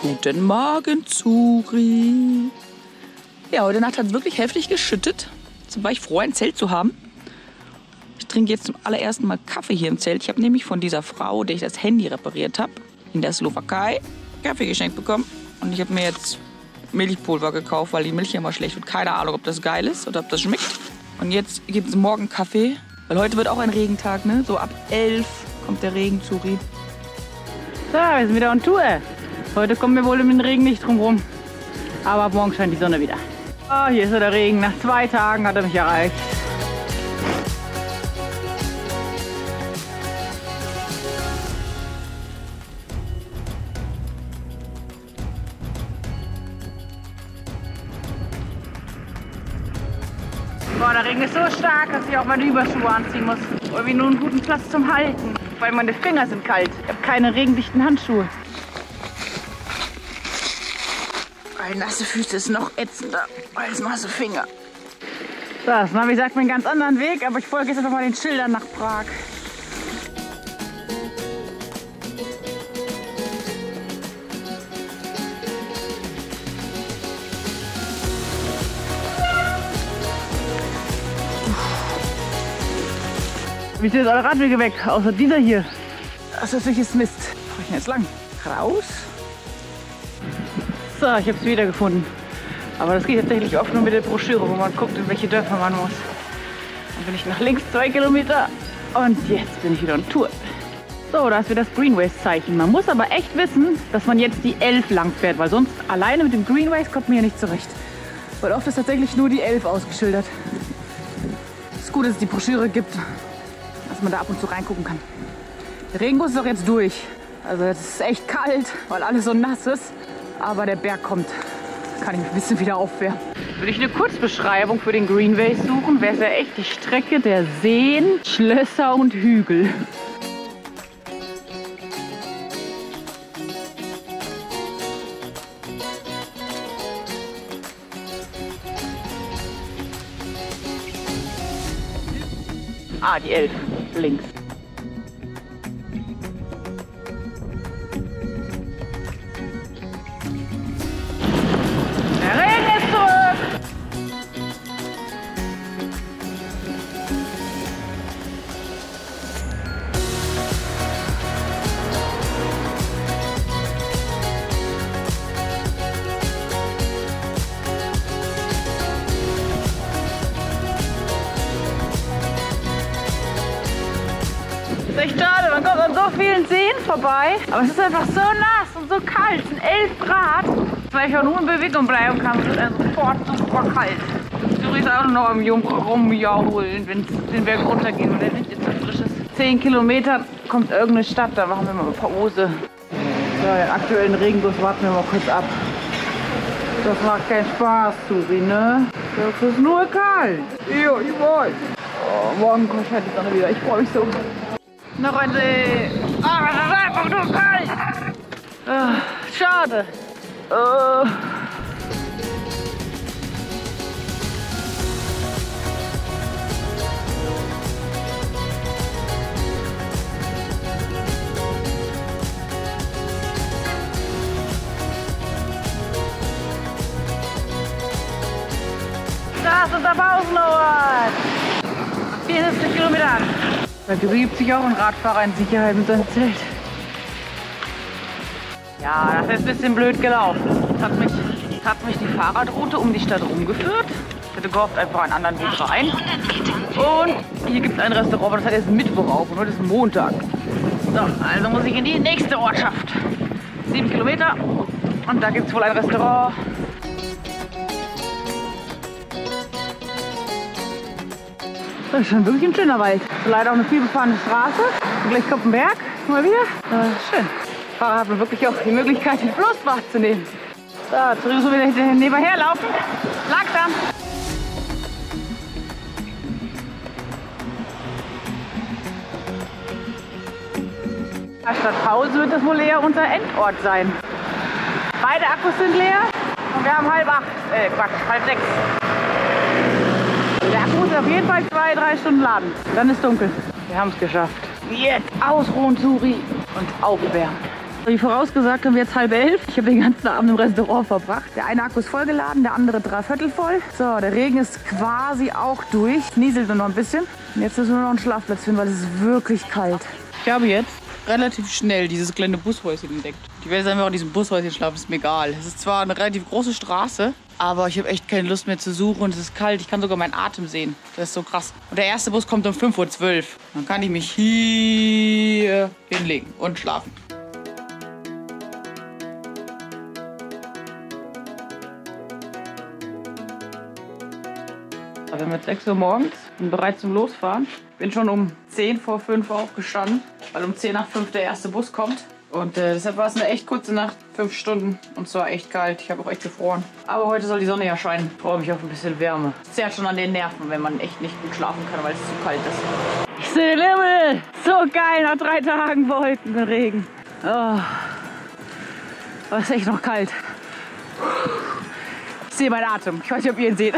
Guten Morgen, Zuri. Ja, heute Nacht hat es wirklich heftig geschüttet. Deshalb war ich froh, ein Zelt zu haben. Ich trinke jetzt zum allerersten Mal Kaffee hier im Zelt. Ich habe nämlich von dieser Frau, der ich das Handy repariert habe, in der Slowakei Kaffee geschenkt bekommen. Und ich habe mir jetzt Milchpulver gekauft, weil die Milch ja immer schlecht wird. Keine Ahnung, ob das geil ist oder ob das schmeckt. Und jetzt gibt es morgen Kaffee, weil heute wird auch ein Regentag, ne? So ab 11 kommt der Regen, Zuri. So, wir sind wieder on Tour. Heute kommen wir wohl um den Regen nicht drum rum. Aber ab morgen scheint die Sonne wieder. Oh, hier ist der Regen. Nach 2 Tagen hat er mich erreicht. Boah, der Regen ist so stark, dass ich auch meine Überschuhe anziehen muss. Irgendwie nur einen guten Platz zum Halten. Weil meine Finger sind kalt. Ich habe keine regendichten Handschuhe. Weil nasse Füße ist noch ätzender als nasse Finger. So, das Navi sagt mir einen ganz anderen Weg, aber ich folge jetzt einfach mal den Schildern nach Prag. Wie sind jetzt alle Radwege weg? Außer dieser hier. Das ist wirklich Mist. Wo ich denn jetzt lang? Raus? So, ich habe es wieder gefunden. Aber das geht tatsächlich oft nur mit der Broschüre, wo man guckt, in welche Dörfer man muss. Dann bin ich nach links 2 Kilometer und jetzt bin ich wieder on Tour. So, da ist wieder das Greenways-Zeichen. Man muss aber echt wissen, dass man jetzt die 11 lang fährt, weil sonst alleine mit dem Greenways kommt man hier nicht zurecht. Weil oft ist tatsächlich nur die 11 ausgeschildert. Es ist gut, dass es die Broschüre gibt, dass man da ab und zu reingucken kann. Der Regenguss ist auch jetzt durch. Also es ist echt kalt, weil alles so nass ist. Aber der Berg kommt. Kann ich ein bisschen wieder aufwärmen. Würde ich eine Kurzbeschreibung für den Greenways suchen, wäre es ja echt die Strecke der Seen, Schlösser und Hügel. Ah, die 11 links. Der Regen ist zurück! Das ist echt schade, man kommt an so vielen Seen vorbei, aber es ist einfach so nass und so kalt, es sind 11 Grad. Weil ich auch nur in Bewegung bleiben kann, wird er sofort super kalt. Zürich ist auch noch am Rumjaulen, wenn es den Berg runtergeht und der Wind jetzt so frisch ist. 10 Kilometer kommt irgendeine Stadt, da machen wir mal eine Pause. So, den aktuellen Regenguss warten wir mal kurz ab. Das macht keinen Spaß, Zuri, ne? Das ist nur kalt. Ja, ich weiß. Oh, morgen kommt halt die Sonne wieder, ich freue mich so. Noch ein See. Ah, das ist einfach nur kalt. Ah, schade. Da ist unser Pausenort. 74 Kilometer. Da begibt sich auch ein Radfahrer in Sicherheit mit seinem Zelt. Ja, das ist ein bisschen blöd gelaufen. Hat mich die Fahrradroute um die Stadt rumgeführt. Ich hätte gehofft, einfach einen anderen Weg rein. Und hier gibt es ein Restaurant, aber das hat jetzt Mittwoch auf und heute ist Montag. So, also muss ich in die nächste Ortschaft. 7 Kilometer und da gibt es wohl ein Restaurant. Das ist schon wirklich ein schöner Wald. Leider auch eine vielbefahrene Straße. Und gleich kommt ein Berg. Mal wieder. Schön. Fahrer hat man wirklich auch die Möglichkeit, den Fluss wahrzunehmen. So, zurück müssen wir wieder nebenher laufen. Langsam. Statt Pause wird das wohl eher unser Endort sein. Beide Akkus sind leer und wir haben 7:30, Quatsch, 6:30. Der Akku muss auf jeden Fall 2-3 Stunden laden. Dann ist dunkel. Wir haben es geschafft. Jetzt ausruhen, Zuri, und aufwärmen. Wie vorausgesagt haben wir jetzt 10:30. Ich habe den ganzen Abend im Restaurant verbracht. Der eine Akku ist vollgeladen, der andere 3/4 voll. So, der Regen ist quasi auch durch. Es nieselt nur noch ein bisschen. Und jetzt müssen wir noch einen Schlafplatz finden, weil es ist wirklich kalt. Ich habe jetzt relativ schnell dieses kleine Bushäuschen entdeckt. Ich werde jetzt einfach in diesem Bushäuschen schlafen, ist mir egal. Es ist zwar eine relativ große Straße, aber ich habe echt keine Lust mehr zu suchen und es ist kalt. Ich kann sogar meinen Atem sehen. Das ist so krass. Und der erste Bus kommt um 5:12 Uhr. Dann kann ich mich hier hinlegen und schlafen. Wir haben jetzt 6 Uhr morgens, bin bereit zum Losfahren. Bin schon um 10:45 aufgestanden, weil um 10:05 der erste Bus kommt. Und deshalb war es eine echt kurze Nacht, 5 Stunden. Und es war echt kalt, ich habe auch echt gefroren. Aber heute soll die Sonne ja scheinen. Ich freue mich auf ein bisschen Wärme. Es zerrt schon an den Nerven, wenn man echt nicht gut schlafen kann, weil es zu kalt ist. Ich sehe den Himmel! So geil nach 3 Tagen Wolken und Regen. Oh. Aber es ist echt noch kalt. Ich sehe meinen Atem. Ich weiß nicht, ob ihr ihn seht.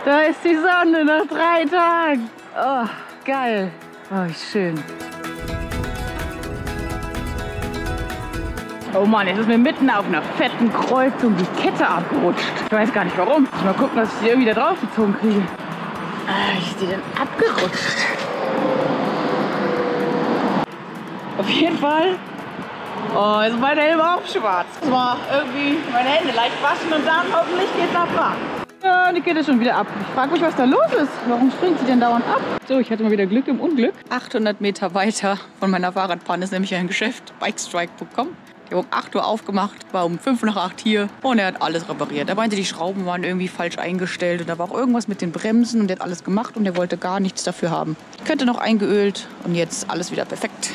Da ist die Sonne nach 3 Tagen. Oh, geil. Oh, wie schön. Oh Mann, jetzt ist mir mitten auf einer fetten Kreuzung die Kette abgerutscht. Ich weiß gar nicht warum. Ich muss mal gucken, dass ich die irgendwie da drauf gezogen kriege. Wie ist die denn abgerutscht? Auf jeden Fall. Oh, jetzt ist meine Helme auch schwarz. Ich muss mal irgendwie meine Hände leicht waschen und dann hoffentlich geht's ab. Ja, die Kette ist schon wieder ab. Ich frage mich, was da los ist. Warum springt sie denn dauernd ab? So, ich hatte mal wieder Glück im Unglück. 800 Meter weiter von meiner Fahrradbahn ist nämlich ein Geschäft, bikestrike.com. Ich habe um 8 Uhr aufgemacht, war um 7:55 hier und er hat alles repariert. Er meinte, die Schrauben waren irgendwie falsch eingestellt und da war auch irgendwas mit den Bremsen und er hat alles gemacht und er wollte gar nichts dafür haben. Ich könnte noch eingeölt und jetzt alles wieder perfekt.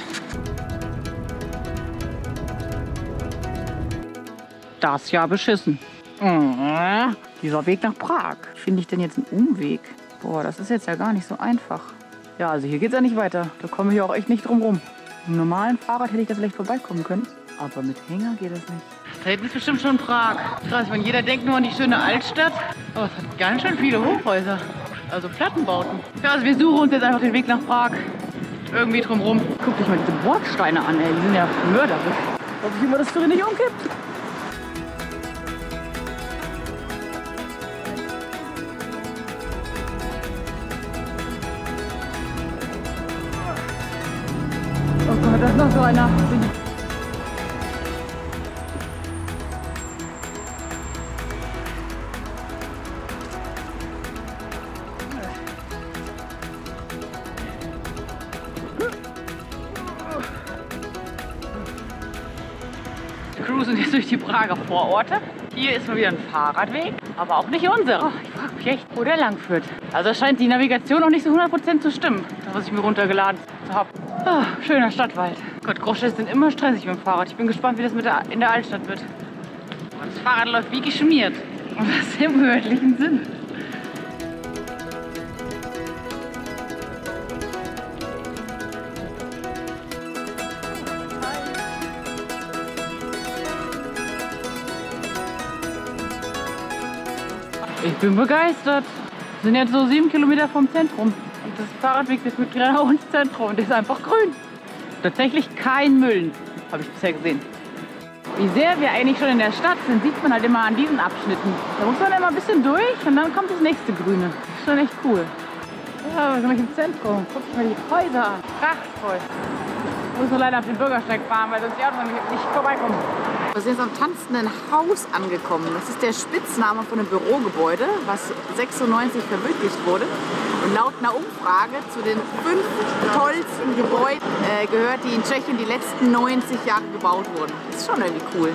Das ist ja beschissen. Dieser Weg nach Prag. Finde ich denn jetzt einen Umweg? Boah, das ist jetzt ja gar nicht so einfach. Ja, also hier geht's ja nicht weiter. Da komme ich auch echt nicht drum rum. Mit einem normalen Fahrrad hätte ich da vielleicht vorbeikommen können. Aber mit Hänger geht das nicht. Da hinten ist bestimmt schon Prag. Krass, wenn jeder denkt nur an die schöne Altstadt. Oh, es hat ganz schön viele Hochhäuser. Also Plattenbauten. Ja, also wir suchen uns jetzt einfach den Weg nach Prag. Irgendwie drumrum. Guck dich mal diese Bordsteine an, ey. Die sind ja mörderisch. Hoffe ich immer, dass du nicht umkippt. Oh Gott, das ist noch so einer. Wir cruisen jetzt durch die Prager Vororte. Hier ist mal wieder ein Fahrradweg, aber auch nicht unserer. Oh, ich frage mich echt, wo der lang führt. Also scheint die Navigation noch nicht so 100% zu stimmen, was ich mir runtergeladen habe. Oh, schöner Stadtwald. Gott, Großstädte sind immer stressig mit dem Fahrrad. Ich bin gespannt, wie das in der Altstadt wird. Und das Fahrrad läuft wie geschmiert. Und das im wörtlichen Sinn. Ich bin begeistert. Wir sind jetzt so 7 Kilometer vom Zentrum. Und das Fahrradweg ist mit genau ins Zentrum und ist einfach grün. Tatsächlich kein Müll, habe ich bisher gesehen. Wie sehr wir eigentlich schon in der Stadt sind, sieht man halt immer an diesen Abschnitten. Da muss man immer ein bisschen durch und dann kommt das nächste Grüne. Das ist schon echt cool. Ja, wir sind gleich im Zentrum. Guck dir mal die Häuser an. Prachtvoll. Ich muss nur leider auf den Bürgersteig fahren, weil sonst die Autos nicht vorbeikommen. Wir sind jetzt am tanzenden Haus angekommen. Das ist der Spitzname von einem Bürogebäude, was 96 verwirklicht wurde. Und laut einer Umfrage zu den 5 tollsten Gebäuden gehört, die in Tschechien die letzten 90 Jahre gebaut wurden. Das ist schon irgendwie cool.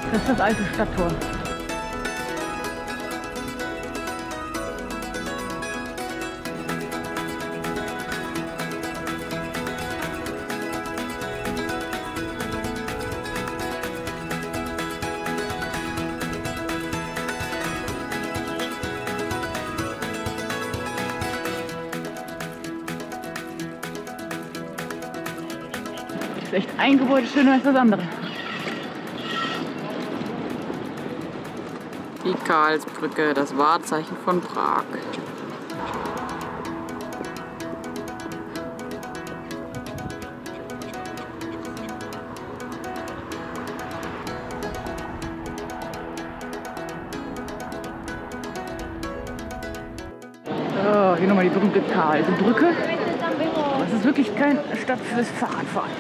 Das ist das alte Stadttor. ist echt ein Gebäude schöner als das andere. Die Karlsbrücke, das Wahrzeichen von Prag. Oh, hier nochmal die berühmte Karlsbrücke. Das ist wirklich keine Stadt fürs Fahrradfahren.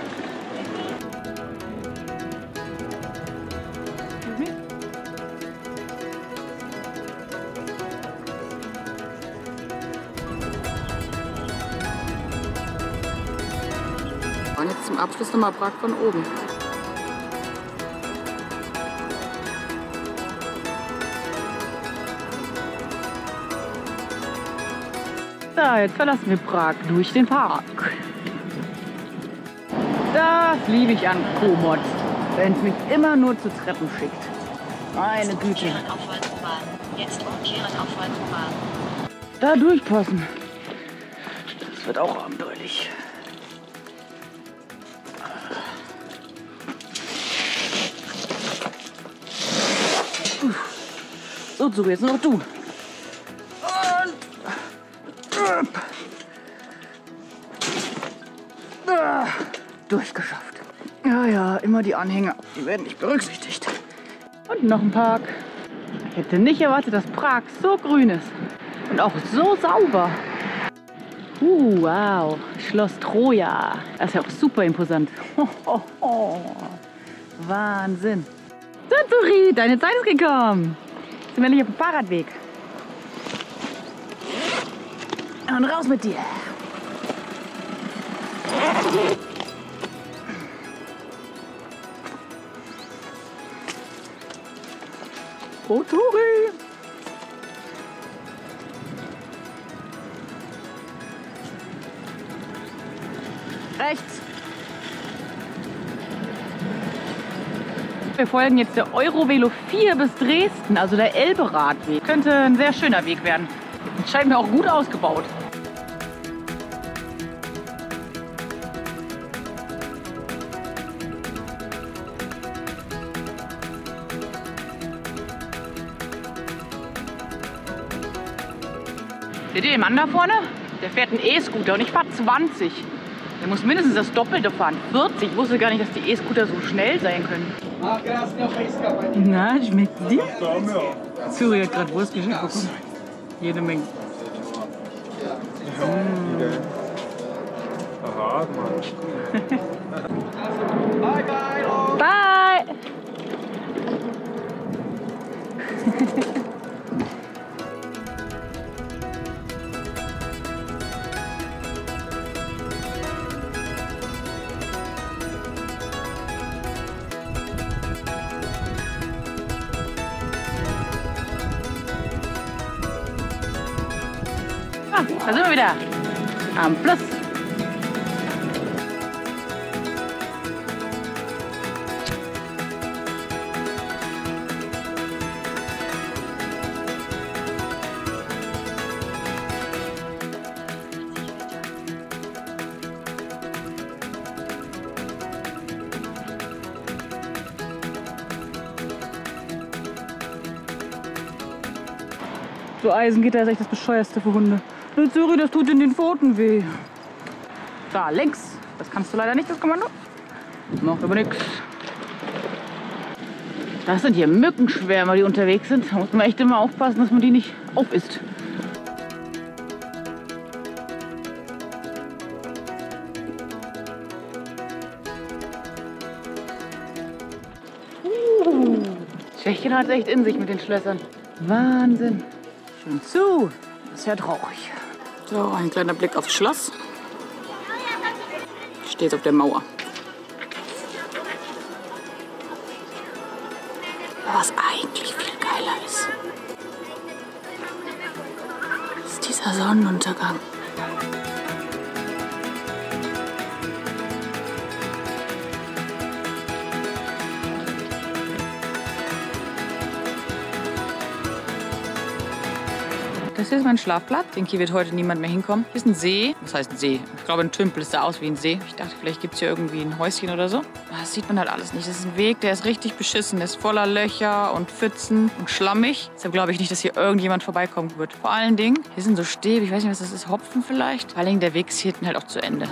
Und jetzt zum Abschluss nochmal Prag von oben. So, jetzt verlassen wir Prag durch den Park. Das liebe ich an Komoot, wenn es mich immer nur zu Treppen schickt. Meine Güte. Jetzt umkehren auf Volksbahn. Da durchpassen. Das wird auch abenteuerlich. So, Zuri, jetzt nur noch du. Und durchgeschafft. Ja, ja, immer die Anhänger. Die werden nicht berücksichtigt. Und noch ein Park. Ich hätte nicht erwartet, dass Prag so grün ist. Und auch so sauber. Wow. Schloss Troja. Das ist ja auch super imposant. Wahnsinn. So, Zuri, deine Zeit ist gekommen. Sind wir nicht auf dem Fahrradweg. Und raus mit dir. Oh, Zuri. Rechts. Wir folgen jetzt der Eurovelo 4 bis Dresden, also der Elbe-Radweg. Könnte ein sehr schöner Weg werden. Scheint mir auch gut ausgebaut. Seht ihr den Mann da vorne? Der fährt einen E-Scooter und ich fahre 20. Der muss mindestens das Doppelte fahren. 40. Ich wusste gar nicht, dass die E-Scooter so schnell sein können. Na, schmeckt dir? Zuri hat gerade Wurst geschenkt bekommen. Jede Menge. Bye! Ah, da sind wir wieder. Am Fluss. So Eisengitter ist echt das Bescheuerste für Hunde. Zuri, das tut in den Pfoten weh. Da, links. Das kannst du leider nicht, das Kommando. Macht aber nichts. Das sind hier Mückenschwärmer, die unterwegs sind. Da muss man echt immer aufpassen, dass man die nicht aufisst. Tschechien hat es echt in sich mit den Schlössern. Wahnsinn. Schön zu. Das ist ja traurig. So, ein kleiner Blick aufs Schloss. Steht auf der Mauer. Was eigentlich viel geiler ist dieser Sonnenuntergang. Das hier ist mein Schlafplatz. Ich denke, hier wird heute niemand mehr hinkommen. Hier ist ein See. Was heißt ein See? Ich glaube, ein Tümpel. Es sah aus wie ein See. Ich dachte, vielleicht gibt es hier irgendwie ein Häuschen oder so. Das sieht man halt alles nicht. Das ist ein Weg, der ist richtig beschissen. Der ist voller Löcher und Pfützen und schlammig. Deshalb glaube ich nicht, dass hier irgendjemand vorbeikommen wird. Vor allen Dingen, hier sind so Stäbe. Ich weiß nicht, was das ist. Hopfen vielleicht? Vor allen Dingen, der Weg ist hier hinten halt auch zu Ende.